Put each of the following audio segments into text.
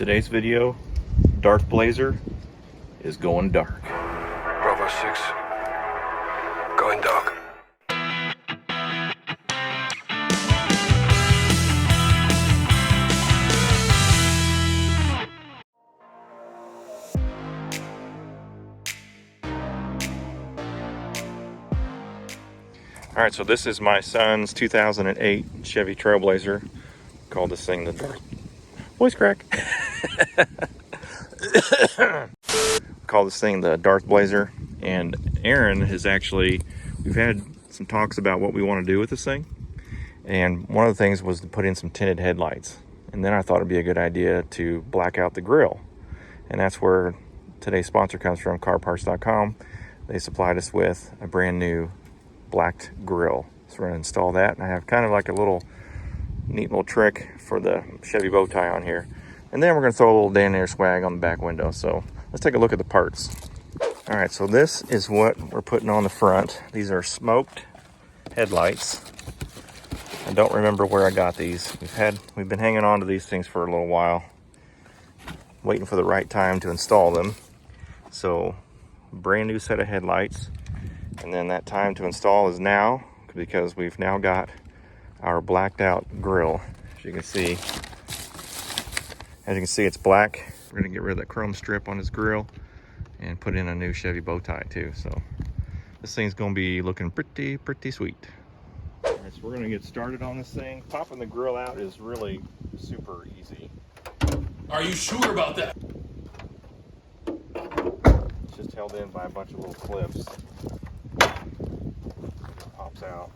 Today's video, Darth Blazer is going dark. Bravo 6, going dark. All right, so this is my son's 2008 Chevy Trailblazer. Called this thing the Darth... Voice crack. Call this thing the Darth Blazer. And Aaron has actually... We've had some talks about what we want to do with this thing. And one of the things was to put in some tinted headlights. And then I thought it'd be a good idea to black out the grille. And that's where today's sponsor comes from, carparts.com. They supplied us with a brand new blacked grille. So we're going to install that, and I have kind of like a neat little trick for the Chevy bow tie on here. And then we're going to throw a little Daninator swag on the back window. So let's take a look at the parts. All right, so this is what we're putting on the front. These are smoked headlights. I don't remember where I got these. We've been hanging on to these things for a little while, waiting for the right time to install them. So brand new set of headlights. And then that time to install is now, because we've now got our blacked out grille. As you can see, it's black. We're gonna get rid of that chrome strip on his grille and put in a new Chevy bow tie too. So this thing's gonna be looking pretty sweet. All right, so we're gonna get started on this thing. Popping the grille out is really super easy. Are you sure about that? It's just held in by a bunch of little clips. Pops out.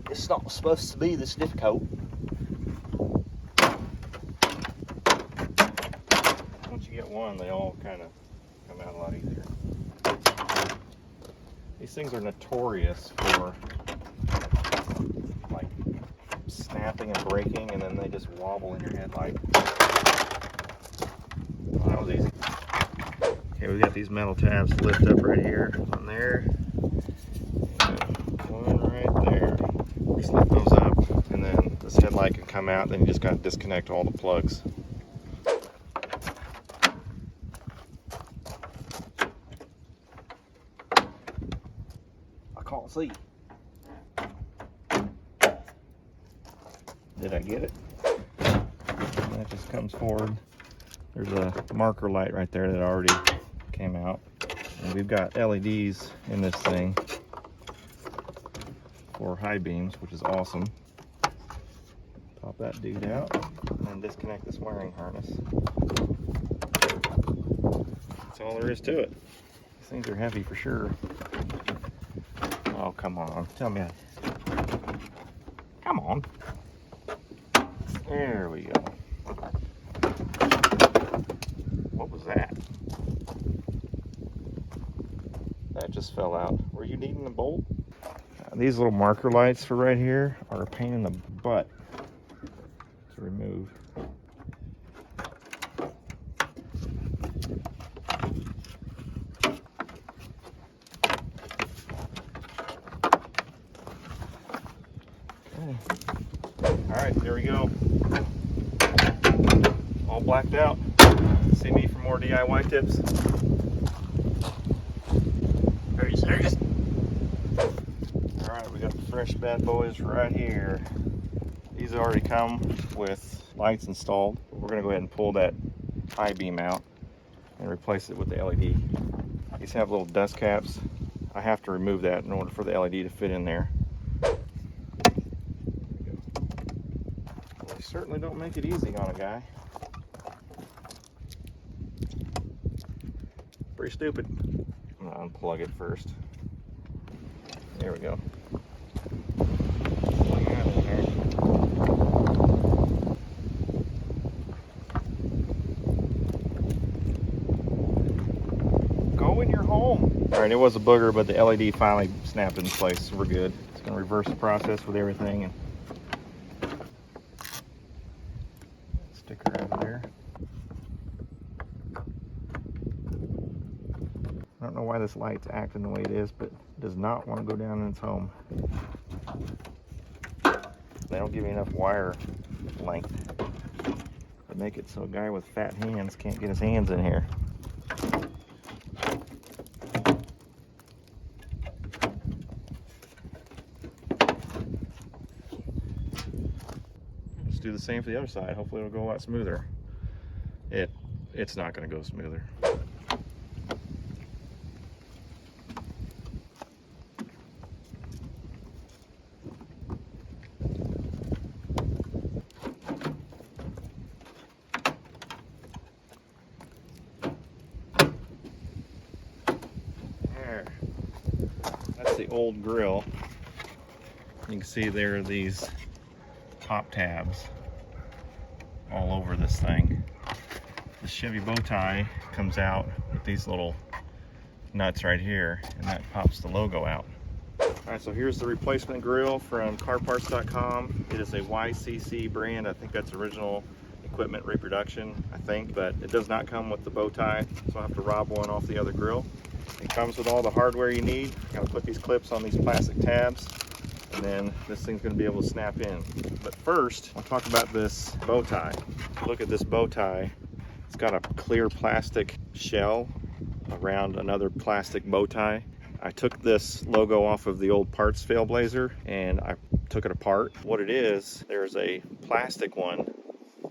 It's not supposed to be this difficult. Once you get one, they all kind of come out a lot easier. These things are notorious for like snapping and breaking, and then they just wobble in your headlight. Well, that was easy. Okay, we got these metal tabs to lift up right here, one there, and one right there. Just lift those up, and then this headlight can come out. Then you just got to disconnect all the plugs. I can't see. Did I get it? And that just comes forward. There's a marker light right there that already came out. And we've got LEDs in this thing for high beams, which is awesome. Pop that dude out and then disconnect this wiring harness. That's all there is to it. These things are heavy for sure. Oh, come on. Tell me. Come on. There we go. What was that? That just fell out. Were you needing a bolt? These little marker lights for right here are a pain in the butt to remove. Alright, there we go. All blacked out. See me for more DIY tips. Very serious. Alright, we got the fresh bad boys right here. These already come with lights installed. We're going to go ahead and pull that high beam out and replace it with the LED. These have little dust caps. I have to remove that in order for the LED to fit in there. They certainly don't make it easy on a guy. Pretty stupid. I'm gonna unplug it first. There we go. Plug that in there. Go in your home. All right, it was a booger, but the LED finally snapped in place, so we're good. It's gonna reverse the process with everything and sticker out of there. don't know why this light's acting the way it is, but it does not want to go down in its home. They don't give you enough wire length. They make it so a guy with fat hands can't get his hands in here. Let's do the same for the other side. Hopefully it'll go a lot smoother. It's not going to go smoother. There. That's the old grill. You can see there are these top tabs all over this thing. The Chevy bow tie comes out with these little nuts right here, and that pops the logo out. Alright, so here's the replacement grill from carparts.com. It is a YCC brand. I think that's original equipment reproduction, I think, but it does not come with the bow tie, so I'll have to rob one off the other grill. It comes with all the hardware you need. I'm going to put these clips on these plastic tabs, and then this thing's going to be able to snap in. But first, I'll talk about this bow tie. Look at this bow tie. It's got a clear plastic shell around another plastic bow tie. I took this logo off of the old parts Failblazer and I took it apart. What it is, there's a plastic one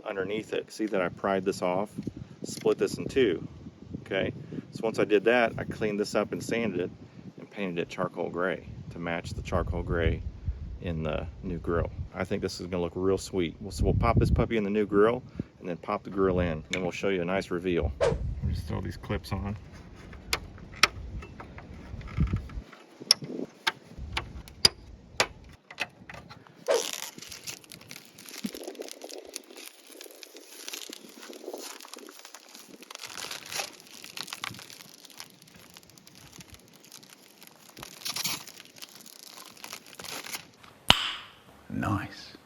underneath it. See that I pried this off, split this in two. Okay, so once I did that, I cleaned this up and sanded it and painted it charcoal gray to match the charcoal gray in the new grill. I think this is going to look real sweet. So we'll pop this puppy in the new grill and then pop the grill in, and then we'll show you a nice reveal. Just throw these clips on. Nice.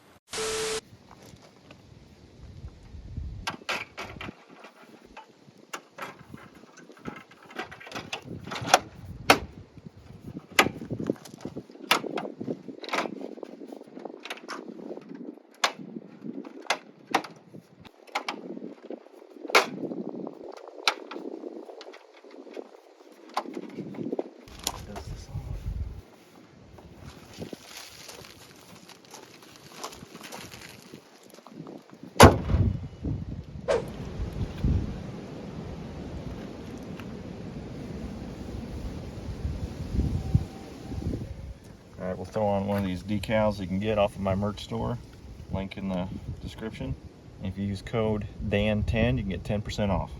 Alright, we'll throw on one of these decals you can get off of my merch store. Link in the description. And if you use code DAN10, you can get 10% off.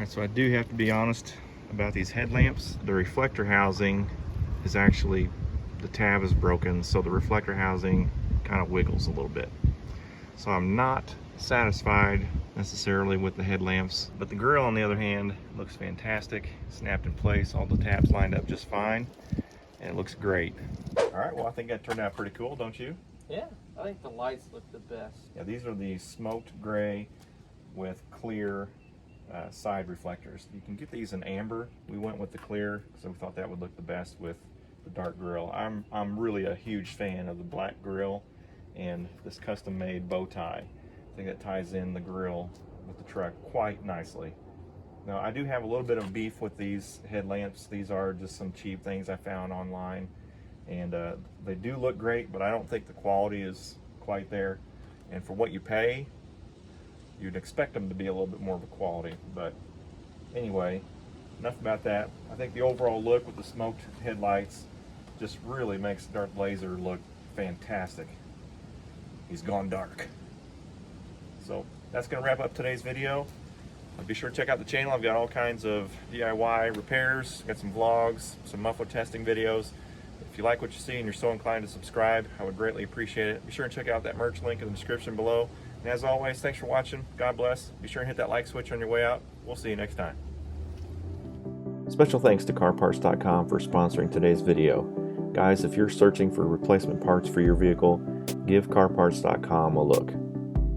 So I do have to be honest about these headlamps. The reflector housing is actually, the tab is broken, so the reflector housing kind of wiggles a little bit. So I'm not satisfied necessarily with the headlamps, but the grill on the other hand looks fantastic. Snapped in place, all the tabs lined up just fine, and it looks great. All right, well I think that turned out pretty cool, don't you? Yeah, I think the lights look the best. Yeah, these are the smoked gray with clear side reflectors. You can get these in amber. We went with the clear because we thought that would look the best with the dark grill. I'm really a huge fan of the black grill and this custom made bow tie. I think that ties in the grille with the truck quite nicely. Now, I do have a little bit of beef with these headlamps. These are just some cheap things I found online, and they do look great, but I don't think the quality is quite there. And for what you pay, you'd expect them to be a little bit more of a quality. But anyway, enough about that. I think the overall look with the smoked headlights just really makes Darth Blazer look fantastic. He's gone dark. So that's going to wrap up today's video. Be sure to check out the channel. I've got all kinds of DIY repairs, got some vlogs, some muffler testing videos. If you like what you see and you're so inclined to subscribe, I would greatly appreciate it. Be sure to check out that merch link in the description below. And as always, thanks for watching. God bless. Be sure and hit that like switch on your way out. We'll see you next time. Special thanks to CarParts.com for sponsoring today's video. Guys, if you're searching for replacement parts for your vehicle, give CarParts.com a look.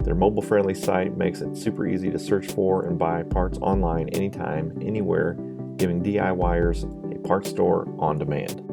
Their mobile-friendly site makes it super easy to search for and buy parts online anytime, anywhere, giving DIYers a parts store on demand.